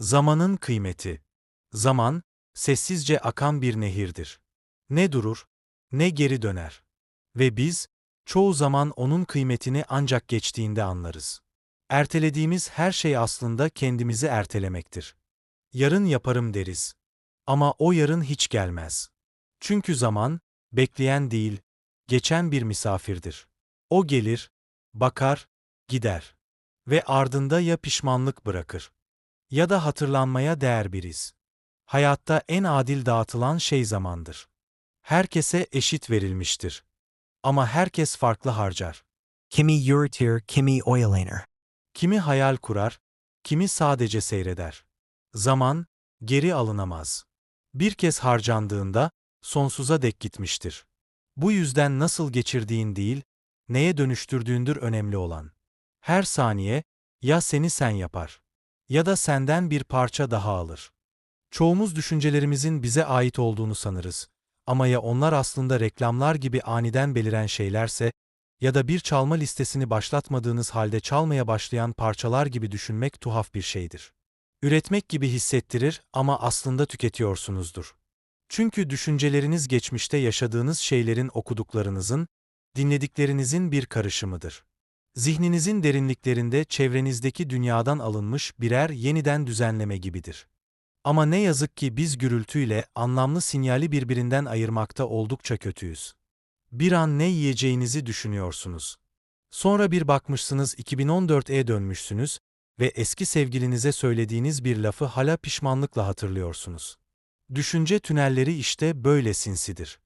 Zamanın kıymeti. Zaman, sessizce akan bir nehirdir. Ne durur, ne geri döner. Ve biz, çoğu zaman onun kıymetini ancak geçtiğinde anlarız. Ertelediğimiz her şey aslında kendimizi ertelemektir. Yarın yaparım deriz. Ama o yarın hiç gelmez. Çünkü zaman, bekleyen değil, geçen bir misafirdir. O gelir, bakar, gider. Ve ardında ya pişmanlık bırakır ya da hatırlanmaya değer biriz. Hayatta en adil dağıtılan şey zamandır. Herkese eşit verilmiştir. Ama herkes farklı harcar. Kimi yürütür, kimi oyalanır. Kimi hayal kurar, kimi sadece seyreder. Zaman, geri alınamaz. Bir kez harcandığında, sonsuza dek gitmiştir. Bu yüzden nasıl geçirdiğin değil, neye dönüştürdüğündür önemli olan. Her saniye, ya seni sen yapar, ya da senden bir parça daha alır. Çoğumuz düşüncelerimizin bize ait olduğunu sanırız. Ama ya onlar aslında reklamlar gibi aniden beliren şeylerse, ya da bir çalma listesini başlatmadığınız halde çalmaya başlayan parçalar gibi düşünmek tuhaf bir şeydir. Üretmek gibi hissettirir ama aslında tüketiyorsunuzdur. Çünkü düşünceleriniz geçmişte yaşadığınız şeylerin okuduklarınızın, dinlediklerinizin bir karışımıdır. Zihninizin derinliklerinde çevrenizdeki dünyadan alınmış birer yeniden düzenleme gibidir. Ama ne yazık ki biz gürültüyle anlamlı sinyali birbirinden ayırmakta oldukça kötüyüz. Bir an ne yiyeceğinizi düşünüyorsunuz. Sonra bir bakmışsınız 2014'e dönmüşsünüz ve eski sevgilinize söylediğiniz bir lafı hala pişmanlıkla hatırlıyorsunuz. Düşünce tünelleri işte böyle sinsidir.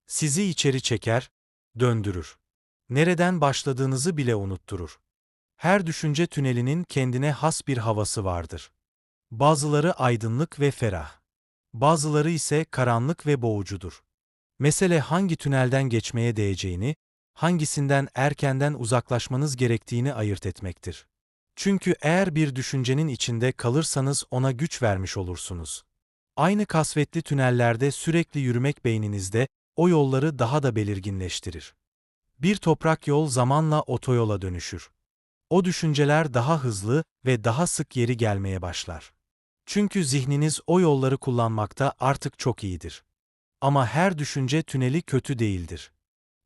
Sizi içeri çeker, döndürür. Nereden başladığınızı bile unutturur. Her düşünce tünelinin kendine has bir havası vardır. Bazıları aydınlık ve ferah. Bazıları ise karanlık ve boğucudur. Mesele hangi tünelden geçmeye değeceğini, hangisinden erkenden uzaklaşmanız gerektiğini ayırt etmektir. Çünkü eğer bir düşüncenin içinde kalırsanız ona güç vermiş olursunuz. Aynı kasvetli tünellerde sürekli yürümek beyninizde o yolları daha da belirginleştirir. Bir toprak yol zamanla otoyola dönüşür. O düşünceler daha hızlı ve daha sık yeri gelmeye başlar. Çünkü zihniniz o yolları kullanmakta artık çok iyidir. Ama her düşünce tüneli kötü değildir.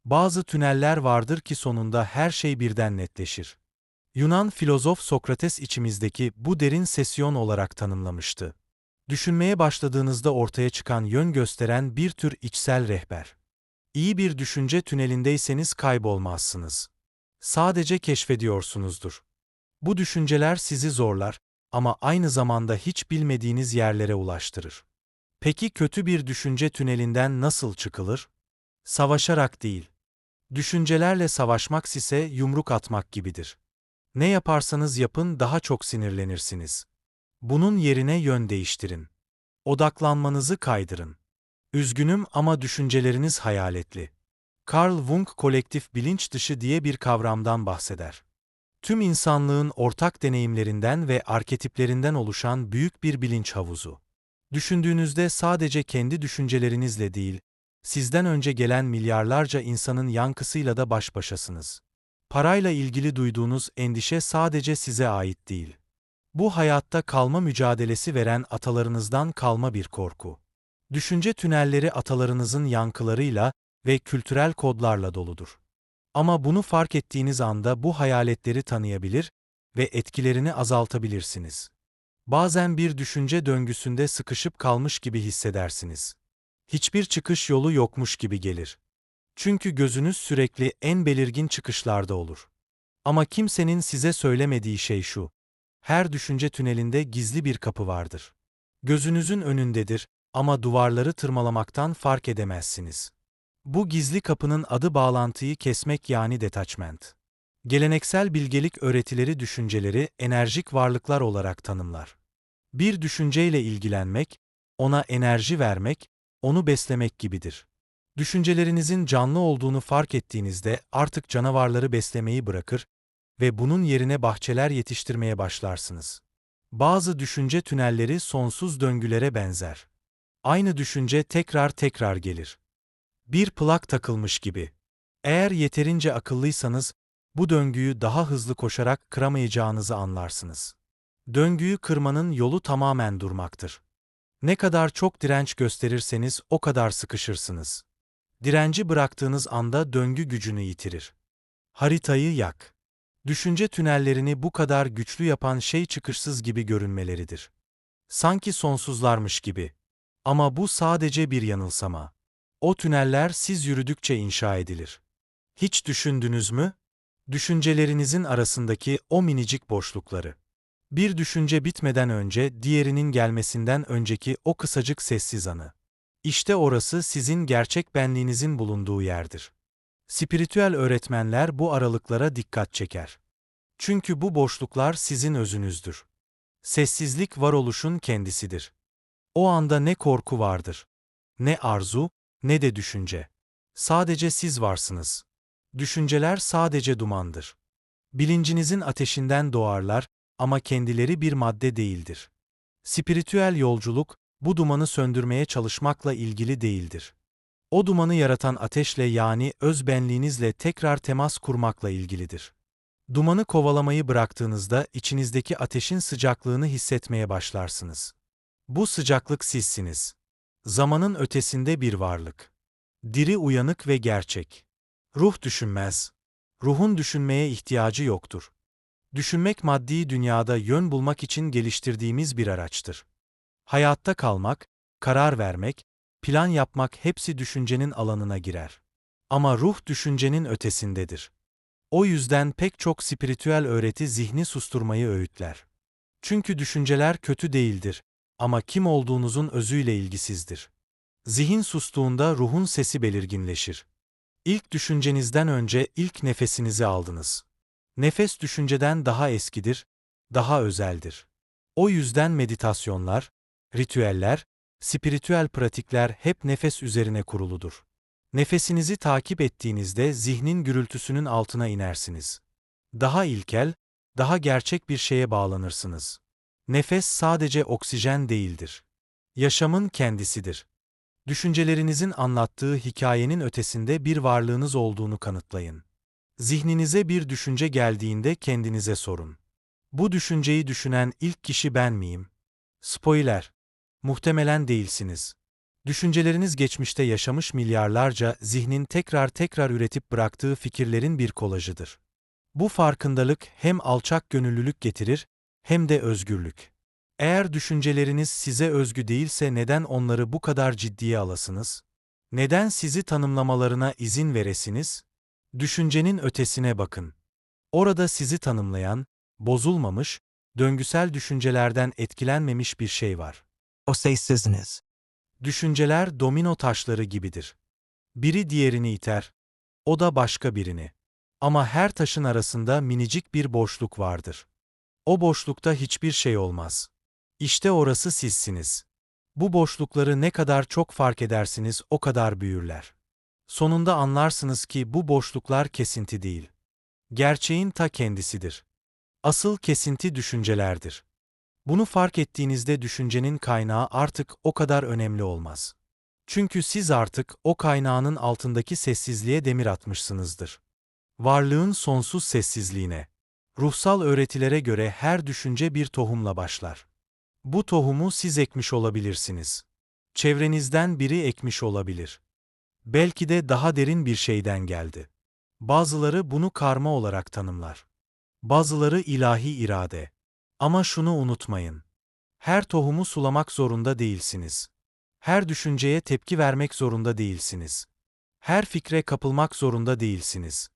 Bazı tüneller vardır ki sonunda her şey birden netleşir. Yunan filozof Sokrates içimizdeki bu derin sesyon olarak tanımlamıştı. Düşünmeye başladığınızda ortaya çıkan yön gösteren bir tür içsel rehber. İyi bir düşünce tünelindeyseniz kaybolmazsınız. Sadece keşfediyorsunuzdur. Bu düşünceler sizi zorlar ama aynı zamanda hiç bilmediğiniz yerlere ulaştırır. Peki kötü bir düşünce tünelinden nasıl çıkılır? Savaşarak değil. Düşüncelerle savaşmak ise yumruk atmak gibidir. Ne yaparsanız yapın daha çok sinirlenirsiniz. Bunun yerine yön değiştirin. Odaklanmanızı kaydırın. Üzgünüm ama düşünceleriniz hayaletli. Carl Jung kolektif bilinç dışı diye bir kavramdan bahseder. Tüm insanlığın ortak deneyimlerinden ve arketiplerinden oluşan büyük bir bilinç havuzu. Düşündüğünüzde sadece kendi düşüncelerinizle değil, sizden önce gelen milyarlarca insanın yankısıyla da baş başasınız. Parayla ilgili duyduğunuz endişe sadece size ait değil. Bu hayatta kalma mücadelesi veren atalarınızdan kalma bir korku. Düşünce tünelleri atalarınızın yankılarıyla ve kültürel kodlarla doludur. Ama bunu fark ettiğiniz anda bu hayaletleri tanıyabilir ve etkilerini azaltabilirsiniz. Bazen bir düşünce döngüsünde sıkışıp kalmış gibi hissedersiniz. Hiçbir çıkış yolu yokmuş gibi gelir. Çünkü gözünüz sürekli en belirgin çıkışlarda olur. Ama kimsenin size söylemediği şey şu: her düşünce tünelinde gizli bir kapı vardır. Gözünüzün önündedir ama duvarları tırmalamaktan fark edemezsiniz. Bu gizli kapının adı bağlantıyı kesmek yani detachment. Geleneksel bilgelik öğretileri düşünceleri enerjik varlıklar olarak tanımlar. Bir düşünceyle ilgilenmek, ona enerji vermek, onu beslemek gibidir. Düşüncelerinizin canlı olduğunu fark ettiğinizde artık canavarları beslemeyi bırakır ve bunun yerine bahçeler yetiştirmeye başlarsınız. Bazı düşünce tünelleri sonsuz döngülere benzer. Aynı düşünce tekrar tekrar gelir. Bir plak takılmış gibi. Eğer yeterince akıllıysanız, bu döngüyü daha hızlı koşarak kıramayacağınızı anlarsınız. Döngüyü kırmanın yolu tamamen durmaktır. Ne kadar çok direnç gösterirseniz o kadar sıkışırsınız. Direnci bıraktığınız anda döngü gücünü yitirir. Haritayı yak. Düşünce tünellerini bu kadar güçlü yapan şey çıkışsız gibi görünmeleridir. Sanki sonsuzlarmış gibi. Ama bu sadece bir yanılsama. O tüneller siz yürüdükçe inşa edilir. Hiç düşündünüz mü? Düşüncelerinizin arasındaki o minicik boşlukları. Bir düşünce bitmeden önce diğerinin gelmesinden önceki o kısacık sessiz anı. İşte orası sizin gerçek benliğinizin bulunduğu yerdir. Spiritüel öğretmenler bu aralıklara dikkat çeker. Çünkü bu boşluklar sizin özünüzdür. Sessizlik varoluşun kendisidir. O anda ne korku vardır, ne arzu, ne de düşünce. Sadece siz varsınız. Düşünceler sadece dumandır. Bilincinizin ateşinden doğarlar ama kendileri bir madde değildir. Spiritüel yolculuk, bu dumanı söndürmeye çalışmakla ilgili değildir. O dumanı yaratan ateşle yani öz benliğinizle tekrar temas kurmakla ilgilidir. Dumanı kovalamayı bıraktığınızda içinizdeki ateşin sıcaklığını hissetmeye başlarsınız. Bu sıcaklık sizsiniz. Zamanın ötesinde bir varlık. Diri, uyanık ve gerçek. Ruh düşünmez. Ruhun düşünmeye ihtiyacı yoktur. Düşünmek maddi dünyada yön bulmak için geliştirdiğimiz bir araçtır. Hayatta kalmak, karar vermek, plan yapmak hepsi düşüncenin alanına girer. Ama ruh düşüncenin ötesindedir. O yüzden pek çok spiritüel öğreti zihni susturmayı öğütler. Çünkü düşünceler kötü değildir ama kim olduğunuzun özüyle ilgisizdir. Zihin sustuğunda ruhun sesi belirginleşir. İlk düşüncenizden önce ilk nefesinizi aldınız. Nefes düşünceden daha eskidir, daha özeldir. O yüzden meditasyonlar, ritüeller, spiritüel pratikler hep nefes üzerine kuruludur. Nefesinizi takip ettiğinizde zihnin gürültüsünün altına inersiniz. Daha ilkel, daha gerçek bir şeye bağlanırsınız. Nefes sadece oksijen değildir. Yaşamın kendisidir. Düşüncelerinizin anlattığı hikayenin ötesinde bir varlığınız olduğunu kanıtlayın. Zihninize bir düşünce geldiğinde kendinize sorun. Bu düşünceyi düşünen ilk kişi ben miyim? Spoiler. Muhtemelen değilsiniz. Düşünceleriniz geçmişte yaşamış milyarlarca zihnin tekrar üretip bıraktığı fikirlerin bir kolajıdır. Bu farkındalık hem alçak gönüllülük getirir hem de özgürlük. Eğer düşünceleriniz size özgü değilse neden onları bu kadar ciddiye alasınız? Neden sizi tanımlamalarına izin veresiniz? Düşüncenin ötesine bakın. Orada sizi tanımlayan, bozulmamış, döngüsel düşüncelerden etkilenmemiş bir şey var. O sizsiniz. Düşünceler domino taşları gibidir. Biri diğerini iter, o da başka birini. Ama her taşın arasında minicik bir boşluk vardır. O boşlukta hiçbir şey olmaz. İşte orası sizsiniz. Bu boşlukları ne kadar çok fark edersiniz o kadar büyürler. Sonunda anlarsınız ki bu boşluklar kesinti değil. Gerçeğin ta kendisidir. Asıl kesinti düşüncelerdir. Bunu fark ettiğinizde düşüncenin kaynağı artık o kadar önemli olmaz. Çünkü siz artık o kaynağının altındaki sessizliğe demir atmışsınızdır. Varlığın sonsuz sessizliğine. Ruhsal öğretilere göre her düşünce bir tohumla başlar. Bu tohumu siz ekmiş olabilirsiniz. Çevrenizden biri ekmiş olabilir. Belki de daha derin bir şeyden geldi. Bazıları bunu karma olarak tanımlar. Bazıları ilahi irade. Ama şunu unutmayın. Her tohumu sulamak zorunda değilsiniz. Her düşünceye tepki vermek zorunda değilsiniz. Her fikre kapılmak zorunda değilsiniz.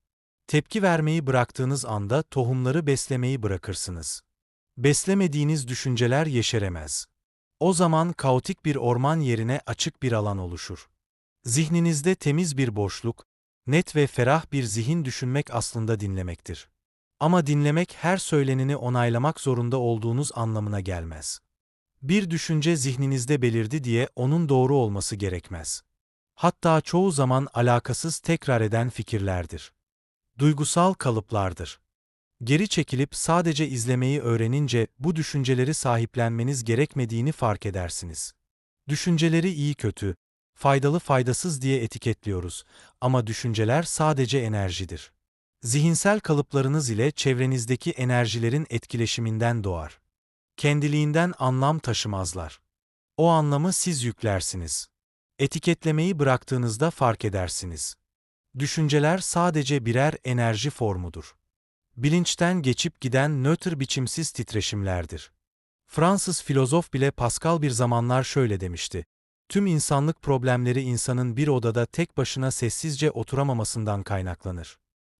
Tepki vermeyi bıraktığınız anda tohumları beslemeyi bırakırsınız. Beslemediğiniz düşünceler yeşeremez. O zaman kaotik bir orman yerine açık bir alan oluşur. Zihninizde temiz bir boşluk, net ve ferah bir zihin düşünmek aslında dinlemektir. Ama dinlemek her söyleneni onaylamak zorunda olduğunuz anlamına gelmez. Bir düşünce zihninizde belirdi diye onun doğru olması gerekmez. Hatta çoğu zaman alakasız tekrar eden fikirlerdir. Duygusal kalıplardır. Geri çekilip sadece izlemeyi öğrenince bu düşünceleri sahiplenmeniz gerekmediğini fark edersiniz. Düşünceleri iyi kötü, faydalı faydasız diye etiketliyoruz ama düşünceler sadece enerjidir. Zihinsel kalıplarınız ile çevrenizdeki enerjilerin etkileşiminden doğar. Kendiliğinden anlam taşımazlar. O anlamı siz yüklersiniz. Etiketlemeyi bıraktığınızda fark edersiniz. Düşünceler sadece birer enerji formudur. Bilinçten geçip giden nötr biçimsiz titreşimlerdir. Fransız filozof bile Pascal bir zamanlar şöyle demişti: "Tüm insanlık problemleri insanın bir odada tek başına sessizce oturamamasından kaynaklanır."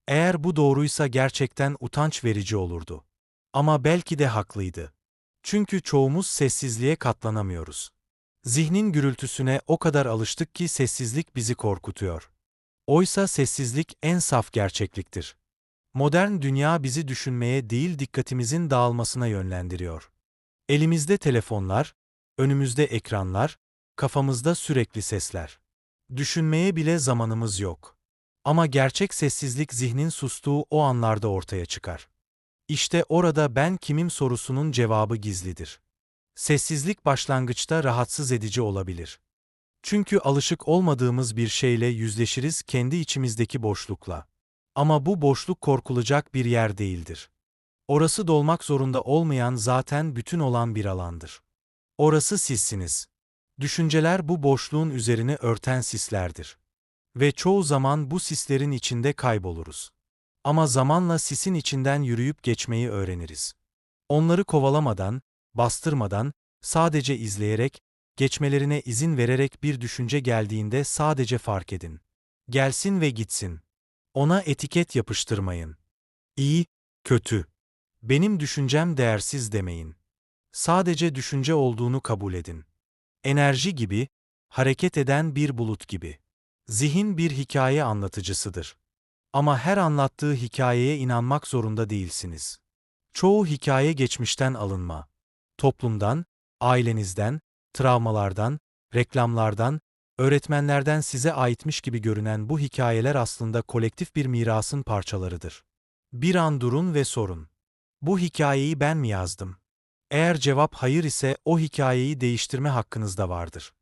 Eğer bu doğruysa gerçekten utanç verici olurdu. Ama belki de haklıydı. Çünkü çoğumuz sessizliğe katlanamıyoruz. Zihnin gürültüsüne o kadar alıştık ki sessizlik bizi korkutuyor. Oysa sessizlik en saf gerçekliktir. Modern dünya bizi düşünmeye değil dikkatimizin dağılmasına yönlendiriyor. Elimizde telefonlar, önümüzde ekranlar, kafamızda sürekli sesler. Düşünmeye bile zamanımız yok. Ama gerçek sessizlik zihnin sustuğu o anlarda ortaya çıkar. İşte orada ben kimim sorusunun cevabı gizlidir. Sessizlik başlangıçta rahatsız edici olabilir. Çünkü alışık olmadığımız bir şeyle yüzleşiriz, kendi içimizdeki boşlukla. Ama bu boşluk korkulacak bir yer değildir. Orası dolmak zorunda olmayan, zaten bütün olan bir alandır. Orası sizsiniz. Düşünceler bu boşluğun üzerini örten sislerdir. Ve çoğu zaman bu sislerin içinde kayboluruz. Ama zamanla sisin içinden yürüyüp geçmeyi öğreniriz. Onları kovalamadan, bastırmadan, sadece izleyerek, geçmelerine izin vererek bir düşünce geldiğinde sadece fark edin. Gelsin ve gitsin. Ona etiket yapıştırmayın. İyi, kötü. Benim düşüncem değersiz demeyin. Sadece düşünce olduğunu kabul edin. Enerji gibi, hareket eden bir bulut gibi. Zihin bir hikaye anlatıcısıdır. Ama her anlattığı hikayeye inanmak zorunda değilsiniz. Çoğu hikaye geçmişten alınma. Toplumdan, ailenizden, travmalardan, reklamlardan, öğretmenlerden size aitmiş gibi görünen bu hikayeler aslında kolektif bir mirasın parçalarıdır. Bir an durun ve sorun: bu hikayeyi ben mi yazdım? Eğer cevap hayır ise o hikayeyi değiştirme hakkınız da vardır.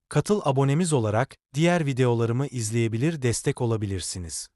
Katıl abonemiz olarak diğer videolarımı izleyebilir, destek olabilirsiniz.